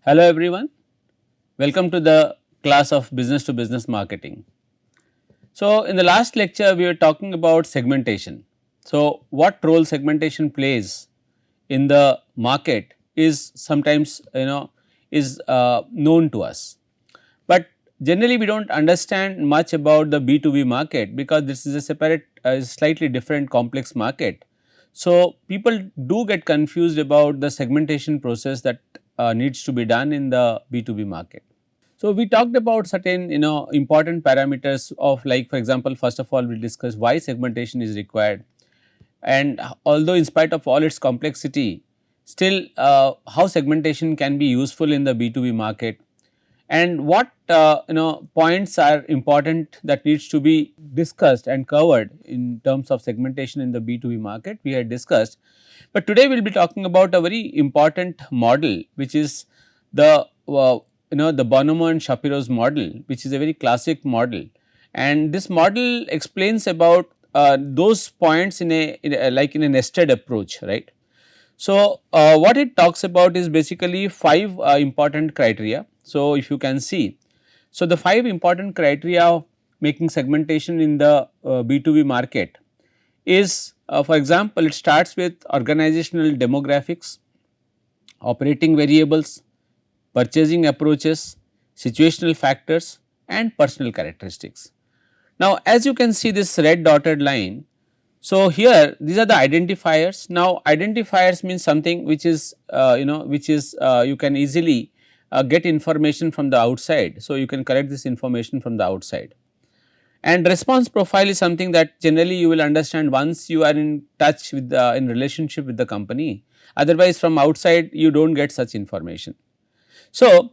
Hello everyone, welcome to the class of business to business marketing. So, in the last lecture we were talking about segmentation. So, what role segmentation plays in the market is sometimes is known to us, but generally we do not understand much about the B2B market because this is a separate slightly different complex market. So, people do get confused about the segmentation process that needs to be done in the B2B market. So, we talked about certain important parameters of, like, for example, first of all we discussed why segmentation is required, and although in spite of all its complexity, still how segmentation can be useful in the B2B market, and what points are important that needs to be discussed and covered in terms of segmentation in the B2B market we had discussed. But today we will be talking about a very important model, which is the the Bonama and Shapiro's model, which is a very classic model, and this model explains about those points in a nested approach, right. So, what it talks about is basically five important criteria. So, if you can see, so the five important criteria of making segmentation in the B2B market is, for example, it starts with organizational demographics, operating variables, purchasing approaches, situational factors and personal characteristics. Now, as you can see this red dotted line, so here these are the identifiers. Now, identifiers means something which is you can easily get information from the outside. So, you can collect this information from the outside, and response profile is something that generally you will understand once you are in touch with the in relationship with the company, otherwise from outside you do not get such information. So,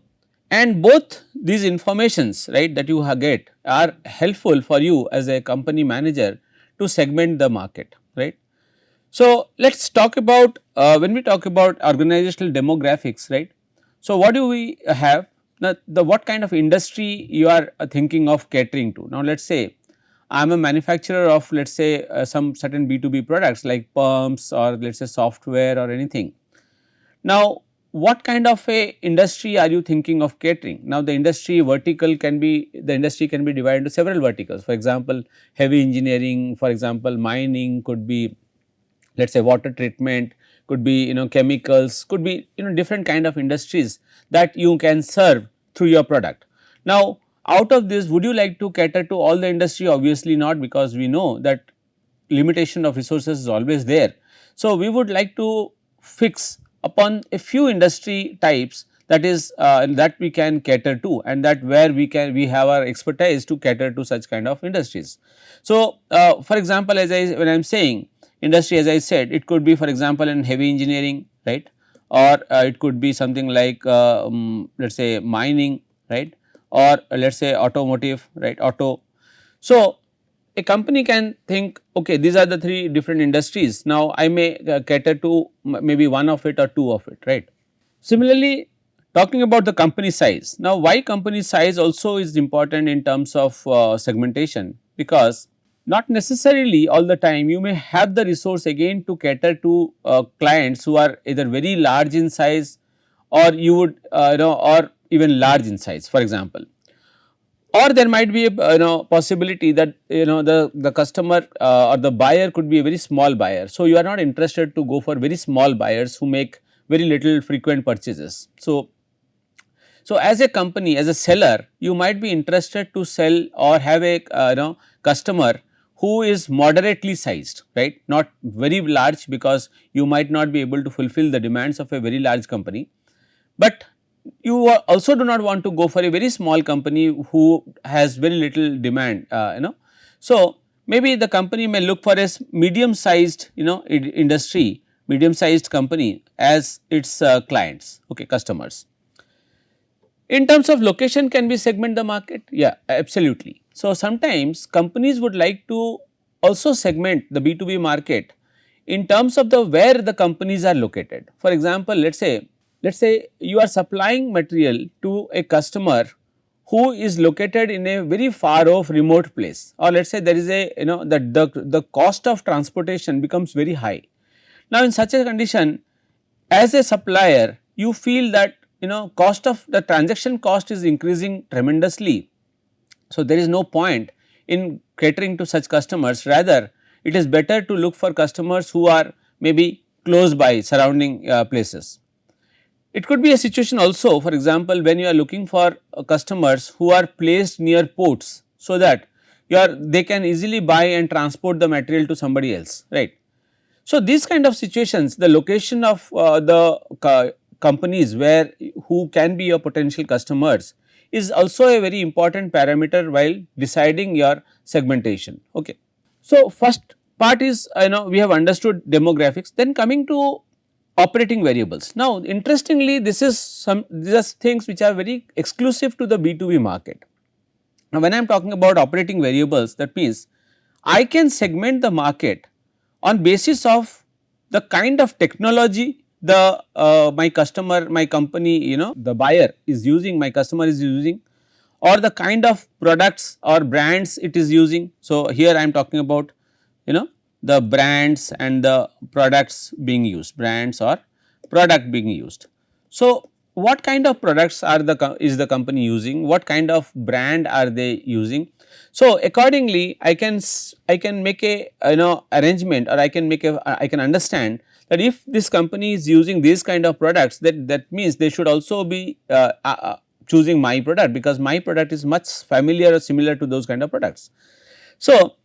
and both these informations, right, that you get are helpful for you as a company manager to segment the market, right. So, let us talk about when we talk about organizational demographics, right. So, what do we have now, the what kind of industry you are thinking of catering to. Now, let us say I am a manufacturer of, let us say, some certain B2B products like pumps or let us say software or anything. Now, what kind of a industry are you thinking of catering? Now, the industry vertical can be, the industry can be divided into several verticals. For example, heavy engineering, for example, mining, could be, let us say, water treatment, could be chemicals, could be different kind of industries that you can serve through your product. Now, out of this, would you like to cater to all the industry? Obviously not, because we know that limitation of resources is always there. So, we would like to fix upon a few industry types, that is that we can cater to, and that where we have our expertise to cater to such kind of industries. So, for example, when I am saying industry, as I said, it could be, for example, in heavy engineering, right, or it could be something like let us say mining, right, or let us say automotive, right, auto. So, a company can think, okay, these are the three different industries. Now, I may cater to maybe one of it or two of it, right. Similarly, talking about the company size. Now, why company size also is important in terms of segmentation, because not necessarily all the time you may have the resource again to cater to clients who are either very large in size, or you would or even large in size, for example. Or there might be a possibility that the customer or the buyer could be a very small buyer. So, you are not interested to go for very small buyers who make very little frequent purchases. So, as a company, as a seller, you might be interested to sell or have a customer who is moderately sized, right, not very large, because you might not be able to fulfill the demands of a very large company, but you also do not want to go for a very small company who has very little demand, So, maybe the company may look for a medium sized industry, medium sized company as its clients, okay, customers. In terms of location, can we segment the market? Yeah, absolutely. So, sometimes companies would like to also segment the B2B market in terms of the where the companies are located. For example, let us say you are supplying material to a customer who is located in a very far off remote place, or let us say there is a the cost of transportation becomes very high. Now, in such a condition, as a supplier, you feel that cost of the transaction cost is increasing tremendously. So, there is no point in catering to such customers, rather it is better to look for customers who are maybe close by surrounding places. It could be a situation also, for example, when you are looking for customers who are placed near ports, so that they can easily buy and transport the material to somebody else, right. So, these kind of situations, the location of the companies where who can be your potential customers is also a very important parameter while deciding your segmentation. Okay. So, first part is, we have understood demographics, then coming to operating variables. Now, interestingly, these are things which are very exclusive to the B2B market. Now, when I am talking about operating variables, that means I can segment the market on basis of the kind of technology the my customer, my company, the buyer is using, my customer is using, or the kind of products or brands it is using. So, here I am talking about the brands and the products being used, brands or product being used. So, what kind of products are is the company using, what kind of brand are they using. So, accordingly I can make a arrangement, or I can understand that if this company is using these kind of products, that means they should also be choosing my product, because my product is much familiar or similar to those kind of products. So,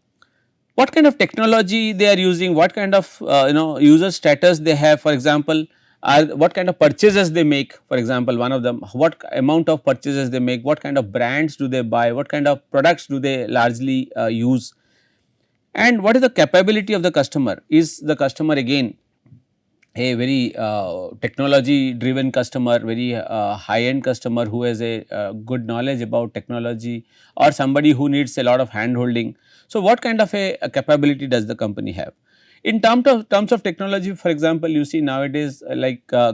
what kind of technology they are using, what kind of user status they have, for example, what kind of purchases they make, for example, one of them, what amount of purchases they make, what kind of brands do they buy, what kind of products do they largely use, and what is the capability of the customer. Is the customer again a very technology driven customer, very high end customer who has a good knowledge about technology, or somebody who needs a lot of hand holding. So, what kind of a capability does the company have? In terms of technology, for example, you see nowadays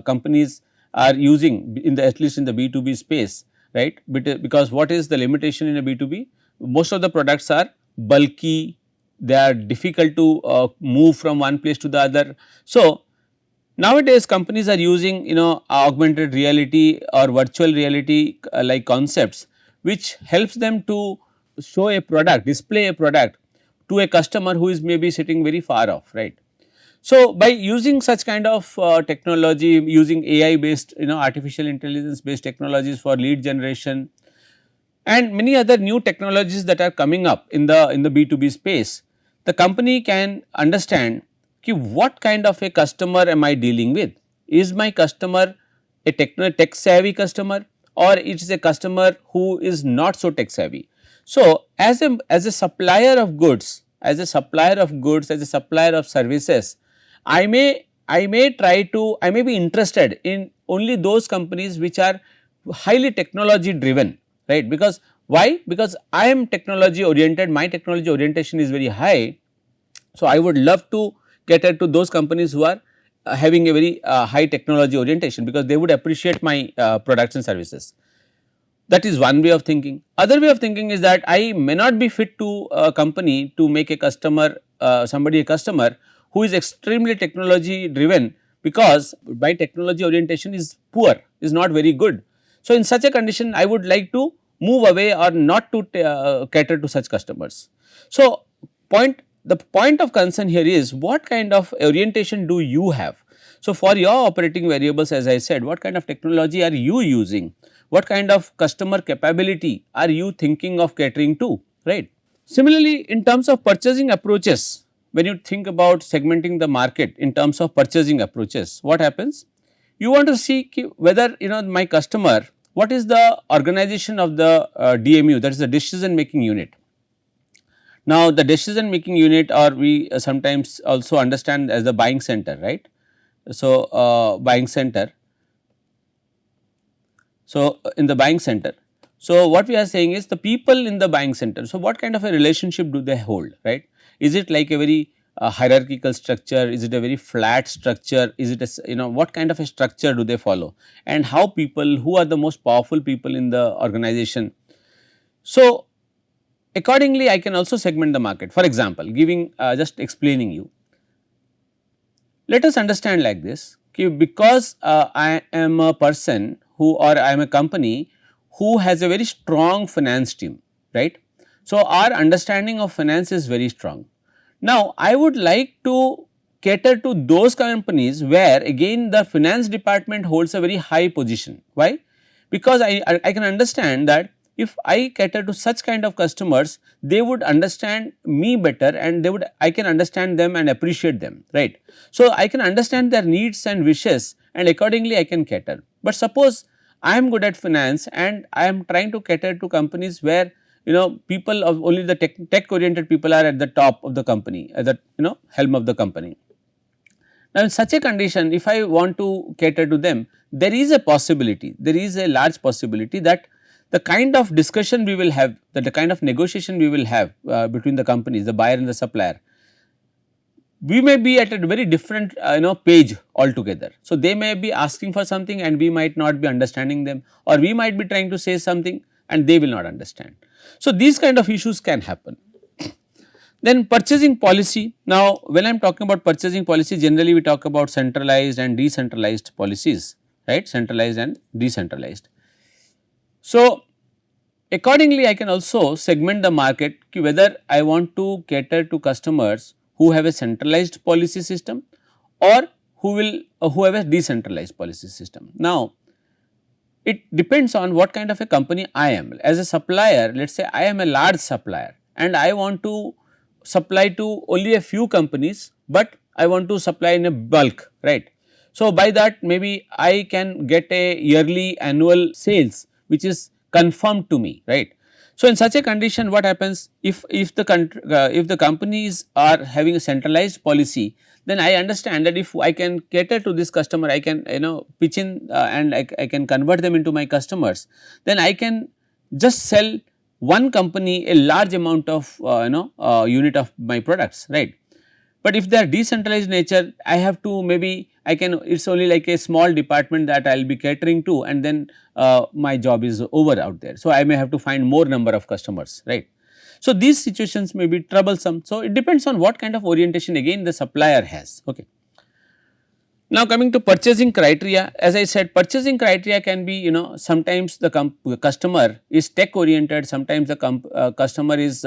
companies are using in the, at least in the B2B space, right, because what is the limitation in a B2B? Most of the products are bulky, they are difficult to move from one place to the other. So, nowadays companies are using augmented reality or virtual reality like concepts, which helps them to show a product, display a product to a customer who is maybe sitting very far off, right. So, by using such kind of technology, using AI based artificial intelligence based technologies for lead generation and many other new technologies that are coming up in the B2B space, the company can understand what kind of a customer am I dealing with. Is my customer a tech savvy customer, or it is a customer who is not so tech savvy. So, as a supplier of goods, as a supplier of goods, as a supplier of services, I may be interested in only those companies which are highly technology driven, right. Because why? Because I am technology oriented, my technology orientation is very high. So, I would love to cater to those companies who are having a very high technology orientation, because they would appreciate my products and services. That is one way of thinking. Other way of thinking is that I may not be fit to a company to make a customer, somebody a customer who is extremely technology driven, because my technology orientation is poor, is not very good. So, in such a condition I would like to move away or not to cater to such customers. So, the point of concern here is what kind of orientation do you have. So, for your operating variables, as I said, what kind of technology are you using, what kind of customer capability are you thinking of catering to, right. Similarly, in terms of purchasing approaches, when you think about segmenting the market in terms of purchasing approaches, what happens? You want to see whether my customer, what is the organization of the DMU, that is the decision making unit. Now, the decision making unit, or we sometimes also understand as the buying center, right. So, buying center. So, in the buying center. So, what we are saying is the people in the buying center. So, what kind of a relationship do they hold, right? Is it like a very hierarchical structure? Is it a very flat structure? Is it a, what kind of a structure do they follow? And how people, who are the most powerful people in the organization? So, accordingly I can also segment the market. For example, giving just explaining you, let us understand like this, because I am a person who, or I am a company who has a very strong finance team, right. So, our understanding of finance is very strong. Now, I would like to cater to those companies where again the finance department holds a very high position. Why? Because I can understand that if I cater to such kind of customers, they would understand me better and they would, I can understand them and appreciate them, right. So, I can understand their needs and wishes and accordingly I can cater. But suppose I am good at finance and I am trying to cater to companies where people of only the tech oriented people are at the top of the company, at the helm of the company. Now, in such a condition, if I want to cater to them, there is a possibility, there is a large possibility that the kind of discussion we will have, that the kind of negotiation we will have between the companies, the buyer and the supplier, we may be at a very different page altogether. So, they may be asking for something and we might not be understanding them, or we might be trying to say something and they will not understand. So, these kind of issues can happen. Then purchasing policy. Now, when I am talking about purchasing policy, generally we talk about centralized and decentralized policies, right, centralized and decentralized. So, accordingly I can also segment the market whether I want to cater to customers who have a centralized policy system or who have a decentralized policy system. Now, it depends on what kind of a company I am. As a supplier, let us say I am a large supplier and I want to supply to only a few companies, but I want to supply in a bulk, right. So, by that maybe I can get a yearly annual sales which is confirmed to me, right. So, in such a condition what happens, if the companies are having a centralized policy, then I understand that if I can cater to this customer, I can pitch in and I can convert them into my customers, then I can just sell one company a large amount of unit of my products, right. But if they are decentralized nature, I have to, maybe I can, it is only like a small department that I will be catering to and then my job is over out there. So, I may have to find more number of customers, right. So, these situations may be troublesome. So, it depends on what kind of orientation again the supplier has. Okay. Now, coming to purchasing criteria, as I said, purchasing criteria can be, sometimes the customer is tech oriented, sometimes the customer is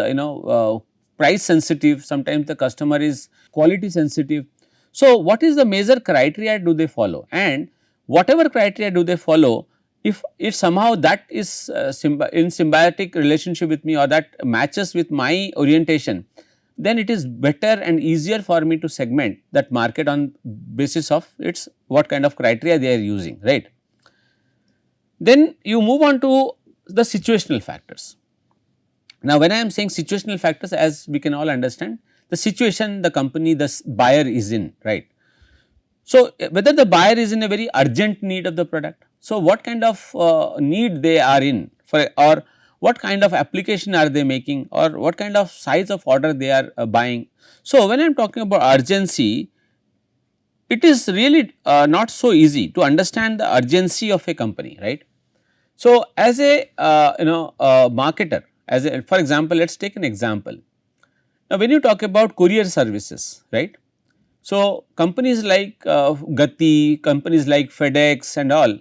price sensitive, sometimes the customer is quality sensitive. So, what is the major criteria do they follow, and whatever criteria do they follow, if somehow that is in symbiotic relationship with me or that matches with my orientation, then it is better and easier for me to segment that market on basis of its what kind of criteria they are using, right. Then you move on to the situational factors. Now, when I am saying situational factors, as we can all understand, the situation the company, the buyer is in, right. So, whether the buyer is in a very urgent need of the product, so what kind of need they are in for, or what kind of application are they making, or what kind of size of order they are buying. So, when I am talking about urgency, it is really not so easy to understand the urgency of a company, right. So, as a marketer, as a, for example, let us take an example. Now, when you talk about courier services, right. So, companies like Gati, companies like FedEx and all,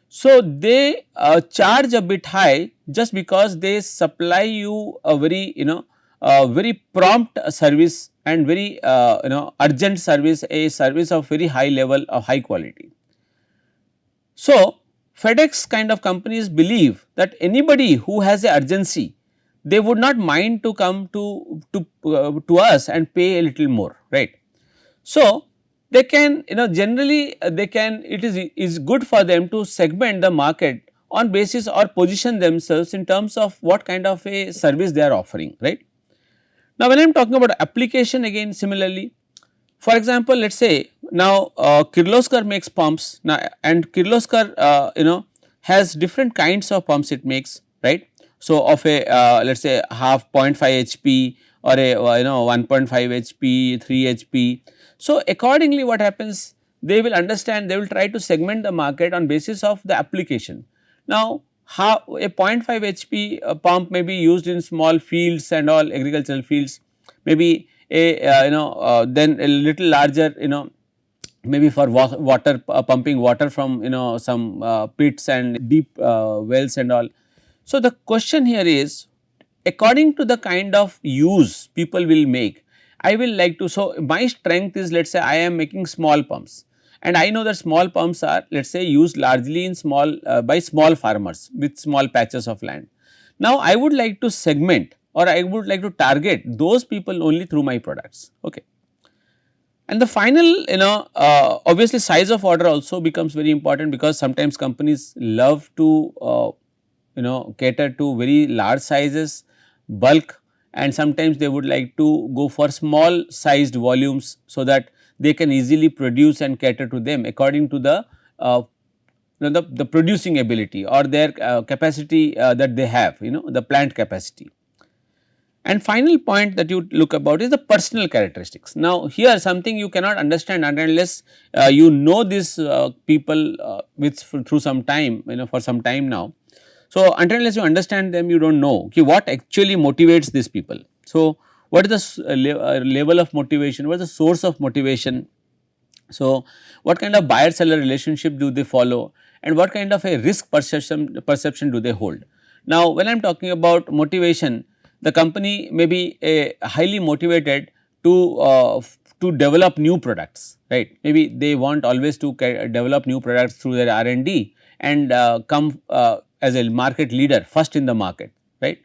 so they charge a bit high just because they supply you a very very prompt service and very urgent service, a service of very high level of high quality. So, FedEx kind of companies believe that anybody who has a urgency, they would not mind to come to us and pay a little more, right. So, they can generally they can, it is good for them to segment the market on basis or position themselves in terms of what kind of a service they are offering, right. Now, when I am talking about application, again similarly, for example, let us say now Kirloskar makes pumps now, and Kirloskar has different kinds of pumps it makes, right. So, of a let us say half 0.5 HP or a 1.5 HP, 3 HP. So, accordingly what happens, they will understand, they will try to segment the market on basis of the application. Now, how a 0.5 HP pump may be used in small fields and all agricultural fields, maybe a then a little larger maybe for water pumping water from some pits and deep wells and all. So, the question here is, according to the kind of use people will make, I will like to, so my strength is, let us say I am making small pumps, and I know that small pumps are, let us say, used largely in small by small farmers with small patches of land. Now, I would like to segment, or I would like to target those people only through my products. Okay. And the final, obviously size of order also becomes very important, because sometimes companies love to cater to very large sizes, bulk, and sometimes they would like to go for small sized volumes, so that they can easily produce and cater to them according to the the producing ability or their capacity that they have, the plant capacity. And final point that you look about is the personal characteristics. Now, here something you cannot understand unless you know these people with through some time, for some time now. So, unless you understand them, you do not know okay, what actually motivates these people. So, what is the level of motivation, what is the source of motivation. So, what kind of buyer seller relationship do they follow, and what kind of a risk perception do they hold. Now, when I am talking about motivation, the company may be highly motivated to develop new products, right. Maybe they want always to develop new products through their R&D and come as a market leader first in the market, right.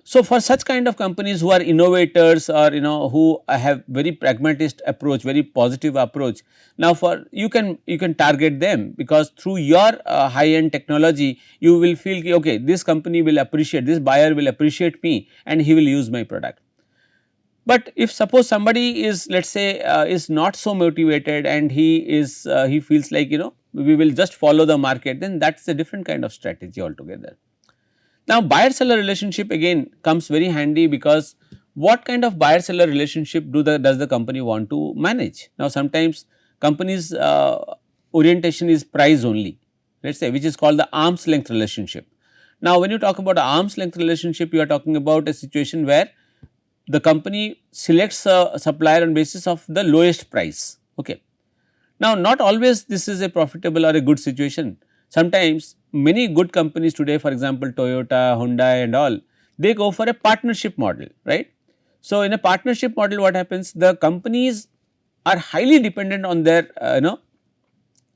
So, for such kind of companies who are innovators, or who have very pragmatist approach, very positive approach. Now, for you can target them, because through your high end technology you will feel okay, this company will appreciate, this buyer will appreciate me and he will use my product. But if suppose somebody is, let us say, is not so motivated, and he feels like we will just follow the market, then that is a different kind of strategy altogether. Now, buyer seller relationship again comes very handy, because what kind of buyer seller relationship does the company want to manage. Now, sometimes companies orientation is price only, let us say, which is called the arm's length relationship. Now, when you talk about arm's length relationship, you are talking about a situation where the company selects a supplier on basis of the lowest price. Okay. Now, not always this is a profitable or a good situation. Sometimes many good companies today, for example, Toyota, Hyundai and all, they go for a partnership model, right. So, in a partnership model, what happens, the companies are highly dependent on their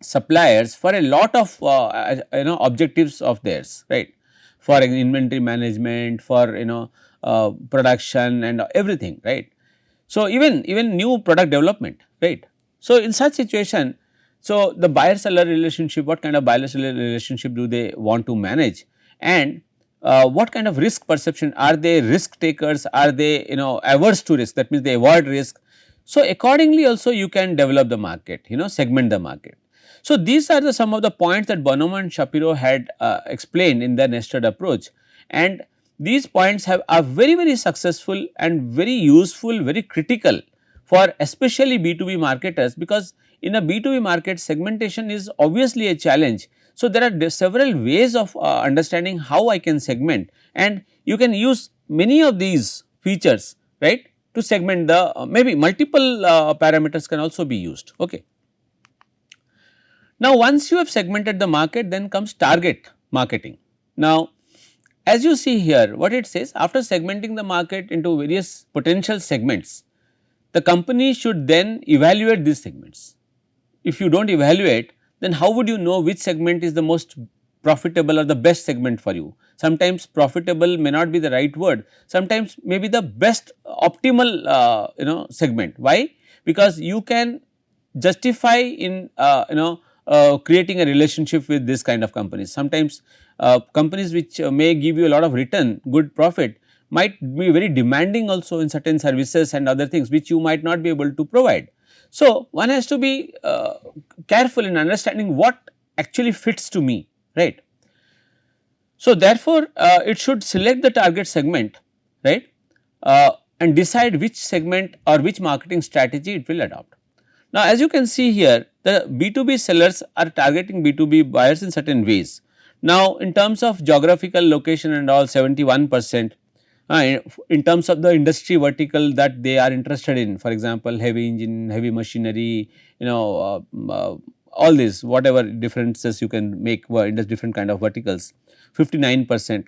suppliers for a lot of objectives of theirs, right, for inventory management, for production and everything, right. So, even new product development, right. So, in such situation, so the buyer seller relationship, what kind of buyer seller relationship do they want to manage, and what kind of risk perception, are they risk takers, are they averse to risk, that means they avoid risk. So, accordingly also you can develop the market, segment the market. So, these are some of the points that Bonama and Shapiro had explained in their nested approach, and these points are very successful and very useful, very critical for especially B2B marketers, because in a B2B market segmentation is obviously a challenge. So, there are several ways of understanding how I can segment, and you can use many of these features, right, to segment the maybe multiple parameters can also be used. Okay. Now, once you have segmented the market, then comes target marketing. Now, as you see here, what it says, after segmenting the market into various potential segments, the company should then evaluate these segments. If you do not evaluate, then how would you know which segment is the most profitable or the best segment for you? Sometimes profitable may not be the right word, sometimes maybe the best optimal segment. Why? Because you can justify in creating a relationship with this kind of companies. Sometimes companies which may give you a lot of return, good profit, might be very demanding also in certain services and other things which you might not be able to provide. So, one has to be careful in understanding what actually fits to me, right. So, therefore, it should select the target segment, right, and decide which segment or which marketing strategy it will adopt. Now, as you can see here, the B2B sellers are targeting B2B buyers in certain ways. Now, in terms of geographical location and all, 71%, in terms of the industry vertical that they are interested in, for example, heavy engine, heavy machinery, you know, all these whatever differences you can make in the different kind of verticals, 59%.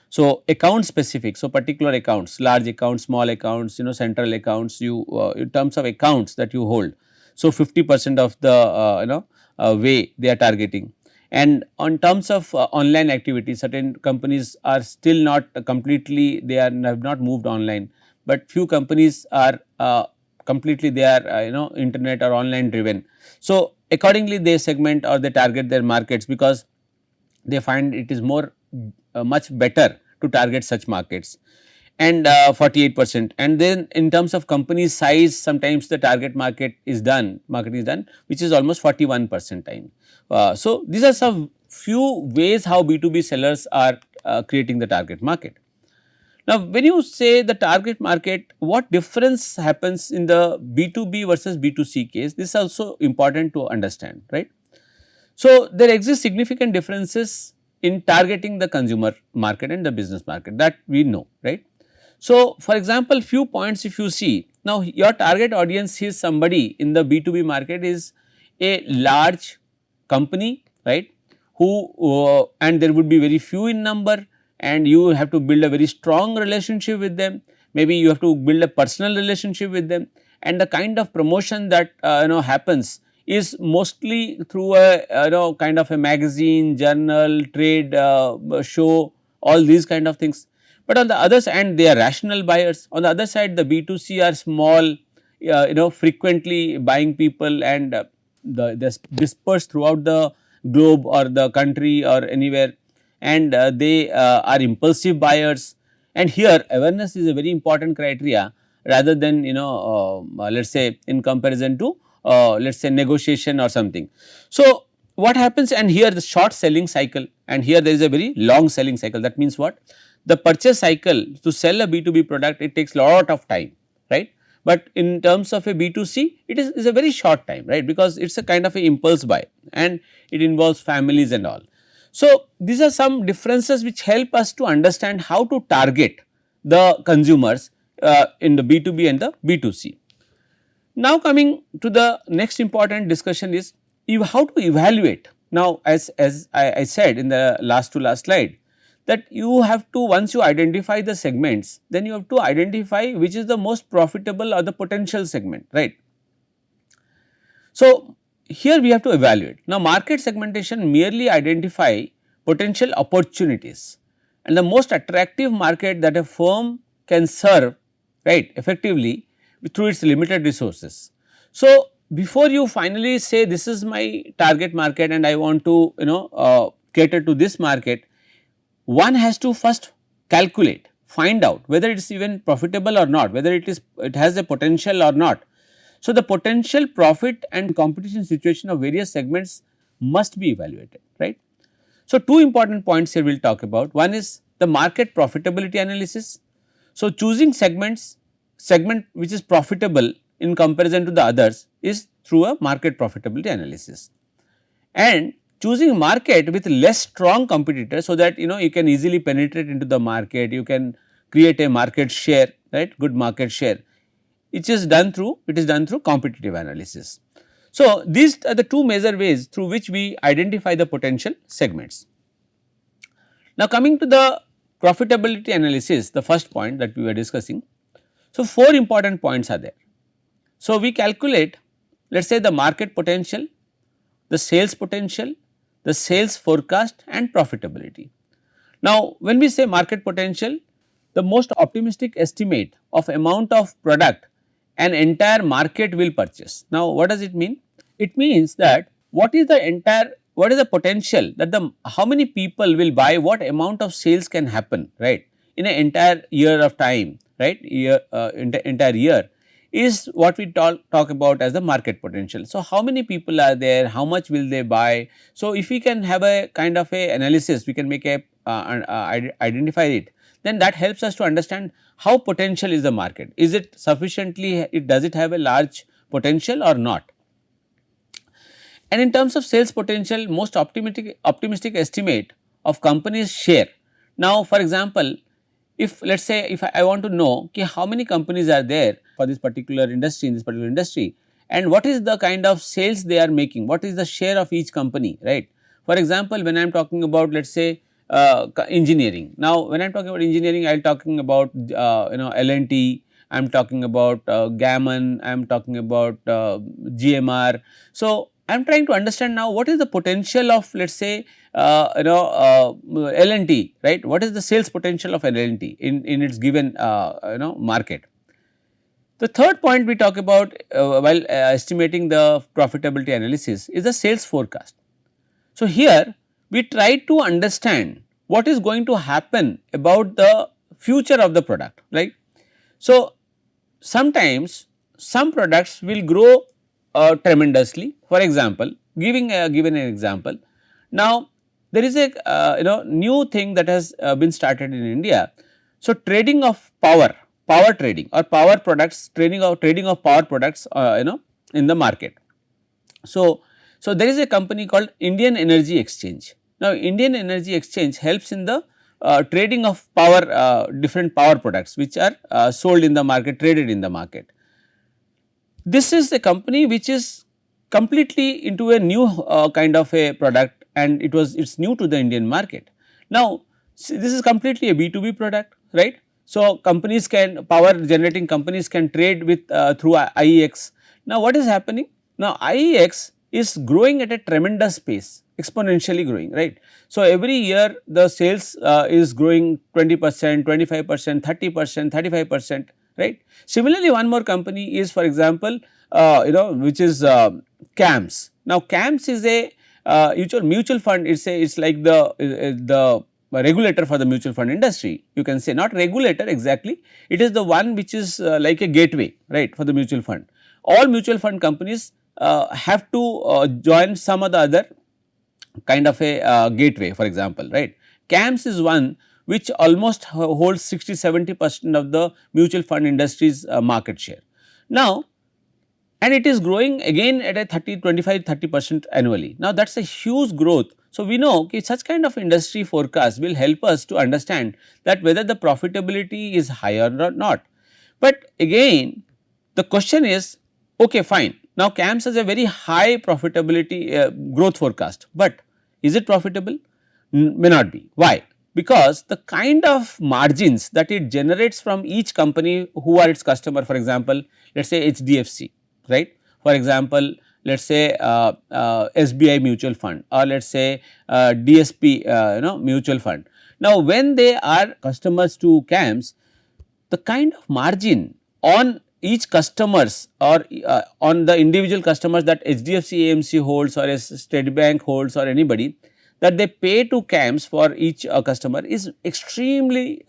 So, account specific, so particular accounts, large accounts, small accounts, you know, central accounts, you in terms of accounts that you hold. So, 50% of the way they are targeting. And on terms of online activity, certain companies are still not completely, they are have not moved online, but few companies are completely, they are internet or online driven. So, accordingly they segment or they target their markets, because they find it is more much better to target such markets. And 48%. And then in terms of company size, sometimes the target market is done, which is almost 41% time. So, these are some few ways how B2B sellers are creating the target market. Now, when you say the target market, what difference happens in the B2B versus B2C case? This is also important to understand, right. So, there exist significant differences in targeting the consumer market and the business market, that we know, right. So, for example, few points if you see, now your target audience is somebody in the B2B market is a large company, right, who and there would be very few in number, and you have to build a very strong relationship with them, maybe you have to build a personal relationship with them, and the kind of promotion that happens is mostly through a kind of a magazine, journal, trade show, all these kind of things. But on the other side, and they are rational buyers. On the other side, the B2C are small, frequently buying people, and they dispersed throughout the globe or the country or anywhere, and they are impulsive buyers. And here awareness is a very important criteria, rather than let us say in comparison to let us say negotiation or something. So, what happens, and here the short selling cycle, and here there is a very long selling cycle. That means what? The purchase cycle to sell a B2B product, it takes lot of time, right. But in terms of a B2C, it is a very short time, right, because it is a kind of a impulse buy, and it involves families and all. So, these are some differences which help us to understand how to target the consumers in the B2B and the B2C. Now, coming to the next important discussion is how to evaluate. Now, as I said in the last to last slide, that you have to, once you identify the segments, then you have to identify which is the most profitable or the potential segment, right. So, here we have to evaluate. Now, market segmentation merely identify potential opportunities, and the most attractive market that a firm can serve, right, effectively through its limited resources. So, before you finally say this is my target market and I want to cater to this market, one has to first calculate, find out whether it is even profitable or not, whether it has a potential or not. So, the potential profit and competition situation of various segments must be evaluated, right. So, two important points here we will talk about. One is the market profitability analysis. So, choosing segment which is profitable in comparison to the others is through a market profitability analysis, and choosing market with less strong competitors, so that you can easily penetrate into the market, you can create a market share, right, good market share. It is done through competitive analysis. So, these are the two major ways through which we identify the potential segments. Now, coming to the profitability analysis, the first point that we were discussing. So, four important points are there. So, we calculate, let us say, the market potential, the sales potential, the sales forecast and profitability. Now, when we say market potential, the most optimistic estimate of amount of product an entire market will purchase. Now, what does it mean? It means that what is the potential that how many people will buy, what amount of sales can happen, right, in an entire year of time, right, entire year is what we talk about as the market potential. So, how many people are there, how much will they buy? So, if we can have a kind of a analysis, we can make a identify it, then that helps us to understand how potential is the market. Is it sufficiently, does it have a large potential or not? And in terms of sales potential, most optimistic estimate of company's share. Now, for example, if let us say if I want to know ki how many companies are there for this particular industry, in this particular industry, and what is the kind of sales they are making, what is the share of each company, right. For example, when I am talking about let us say engineering. Now, when I am talking about engineering, I am talking about L&T, I am talking about Gammon, I am talking about GMR. So, I am trying to understand now what is the potential of let us say L&T, right. What is the sales potential of L&T in its given market. The third point we talk about while estimating the profitability analysis is the sales forecast. So, here we try to understand what is going to happen about the future of the product, right. So, sometimes some products will grow tremendously. For example, given an example, now there is a new thing that has been started in India. So, trading of power trading or power products, trading of power products in the market. So, there is a company called Indian Energy Exchange. Now, Indian Energy Exchange helps in the trading of power, different power products which are sold in the market, traded in the market. This is a company which is completely into a new kind of a product, and it is new to the Indian market. Now, this is completely a B2B product, right. So, companies can, power generating companies can trade with through IEX. Now, what is happening? Now, IEX is growing at a tremendous pace, exponentially growing, right. So, every year the sales is growing 20%, 25%, 30%, 35%, right. Similarly, one more company is, for example, which is CAMS. Now, CAMS is a mutual fund. It's like the regulator for the mutual fund industry. You can say, not regulator exactly. It is the one which is like a gateway, right, for the mutual fund. All mutual fund companies have to join some or the other kind of a gateway, for example, right. CAMS is one which almost holds 60-70% of the mutual fund industry's market share. Now, and it is growing again at a 25-30% annually. Now, that is a huge growth. So, we know that such kind of industry forecast will help us to understand that whether the profitability is higher or not. But again, the question is, okay, fine. Now, CAMS has a very high profitability growth forecast, but is it profitable? May not be. Why? Because the kind of margins that it generates from each company who are its customer, for example, let us say HDFC, right. For example, let us say SBI mutual fund, or let us say DSP mutual fund. Now, when they are customers to CAMS, the kind of margin on each customers or on the individual customers that HDFC AMC holds or State Bank holds or anybody, that they pay to CAMS for each customer is extremely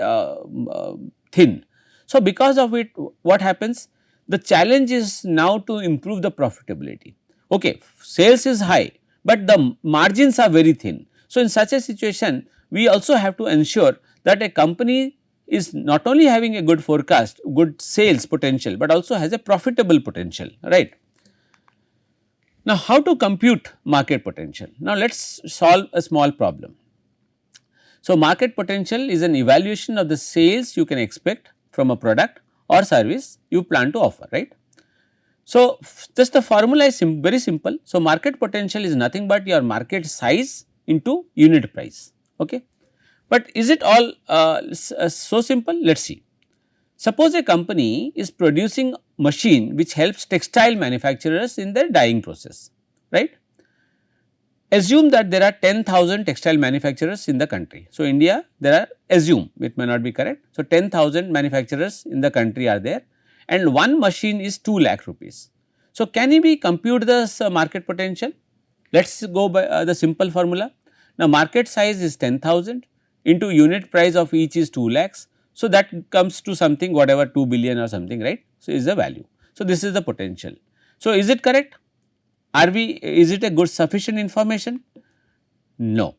thin. So, because of it, what happens? The challenge is now to improve the profitability. Okay, sales is high, but the margins are very thin. So, in such a situation, we also have to ensure that a company is not only having a good forecast, good sales potential, but also has a profitable potential, right. Now, how to compute market potential? Now, let us solve a small problem. So, market potential is an evaluation of the sales you can expect from a product or service you plan to offer, right. So, just the formula is very simple. So, market potential is nothing but your market size into unit price, okay. But is it all so simple? Let us see. Suppose a company is producing machine which helps textile manufacturers in their dyeing process, right. Assume that there are 10,000 textile manufacturers in the country. So, India there are, assume, it may not be correct. So, 10,000 manufacturers in the country are there, and one machine is 2 lakh rupees. So, can we compute this market potential? Let us go by the simple formula. Now, market size is 10,000 into unit price of each is 2 lakhs. So, that comes to something whatever 2 billion or something, right. So, is the value. So, this is the potential. So, is it correct? Is it a good sufficient information? No.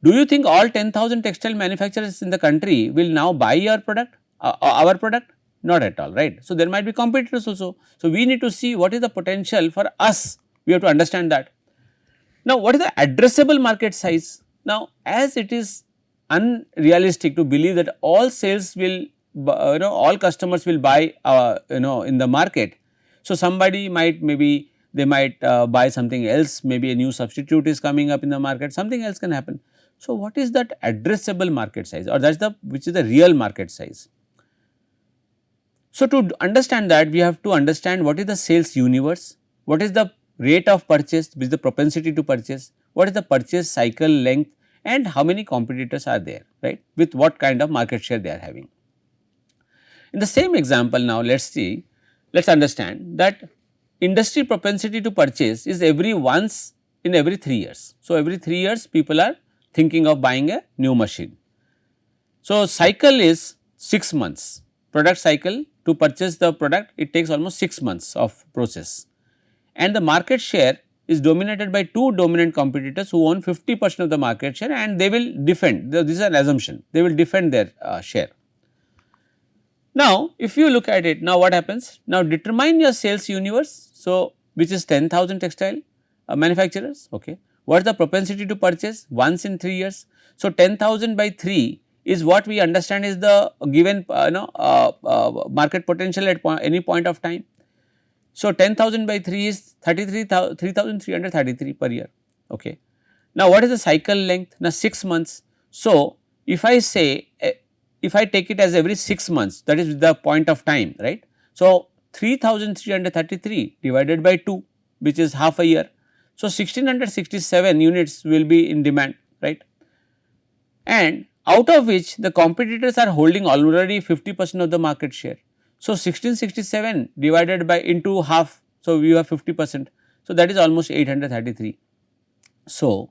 Do you think all 10,000 textile manufacturers in the country will now buy your product, our product? Not at all, right. So, there might be competitors also. So, we need to see what is the potential for us, we have to understand that. Now, what is the addressable market size? Now, as it is unrealistic to believe that all sales will all customers will buy in the market. So, somebody might maybe they might buy something else, maybe a new substitute is coming up in the market, something else can happen. So, what is that addressable market size, or that is the which is the real market size? So, to understand that, we have to understand what is the sales universe, what is the rate of purchase, which is the propensity to purchase, what is the purchase cycle length, and how many competitors are there, right, with what kind of market share they are having. In the same example, now let us see, let us understand that industry propensity to purchase is every once in every 3 years. So, every 3 years people are thinking of buying a new machine. So, cycle is 6 months, product cycle to purchase the product, it takes almost 6 months of process, and the market share is dominated by two dominant competitors who own 50% of the market share, and they will defend, this is an assumption, they will defend their share. Now, if you look at it, now what happens? Now, determine your sales universe. So, which is 10,000 textile manufacturers, okay. What is the propensity to purchase? Once in 3 years. So, 10,000 by 3 is what we understand is the given market potential at any point of time. So, 10,000 by 3 is 3,333 per year, okay. Now, what is the cycle length? Now, 6 months. So, if I say if I take it as every 6 months, that is the point of time, right. So, 3,333 divided by 2, which is half a year. So, 1667 units will be in demand, right, and out of which the competitors are holding already 50% of the market share. So, 1667 divided by into half, so we have 50%, so that is almost 833. So,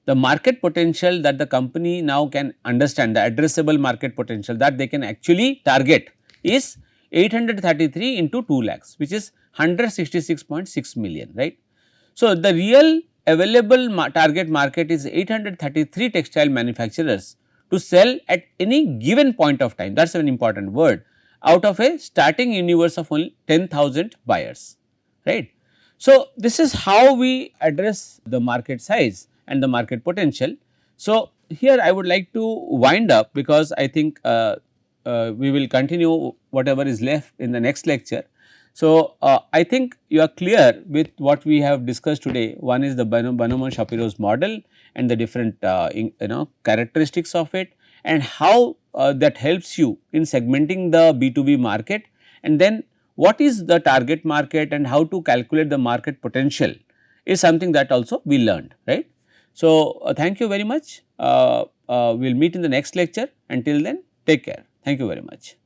the market potential that the company now can understand, the addressable market potential that they can actually target is 833 into 2 lakhs, which is 166.6 million, right. So, the real available target market is 833 textile manufacturers to sell at any given point of time, that is an important word, out of a starting universe of only 10,000 buyers, right. So, this is how we address the market size and the market potential. So, here I would like to wind up, because I think we will continue whatever is left in the next lecture. So, I think you are clear with what we have discussed today. One is the Bonama Shapiro's model and the different characteristics of it, and how that helps you in segmenting the B2B market, and then what is the target market and how to calculate the market potential is something that also we learned, right. So, thank you very much. We will meet in the next lecture. Until then, take care. Thank you very much.